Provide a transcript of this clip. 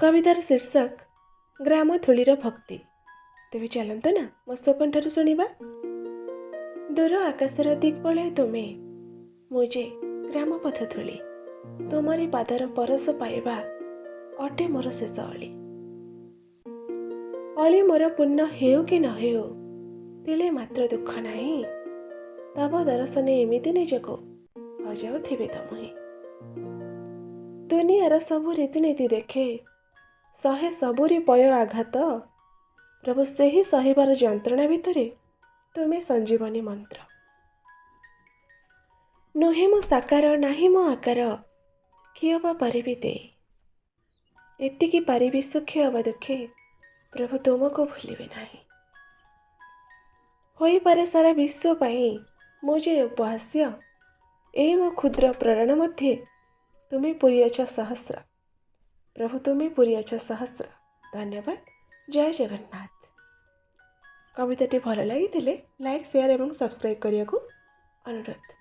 कवितार शीर्षक ग्राम थूलीर भक्ति। तेबे चलंत ना मो स्वकंठरू शुणिबा। दूर आकाशर दिग्बलय तुमे मुझे ग्राम पथ थूली, तुमरी पादर परस पाइबा अटे मोर शेष अली। अली मोर पूर्ण हेउ कि न हेउ, तिले मात्र दुख नाही, तब दर्शने एमिति निजको हजाउथिबे तमुही। दुनियार सबु रीतिनीति देखे सहे सबुरी पय आघात, प्रभु सेही सहिबार जंत्रणा भितरे तुमे संजीवनी मंत्र। नुहे मो साकार नाही मो आकार, किए बा पारिबी दे, एतिकी पारिबी सुखे अबा दुखे, प्रभु तुमको भूलिबे नाही। होई पारे सारा विश्व पाई मुझे उपहास्य, एई मो क्षुद्र प्रेरणा मध्ये तुमे पुरियछ सहस्र। प्रभु तुमे पुरियछ सहस्र। धन्यवाद। जय जगन्नाथ। कविताटी भल लगी लाइक शेयर एवं सब्सक्राइब करने को अनुरोध।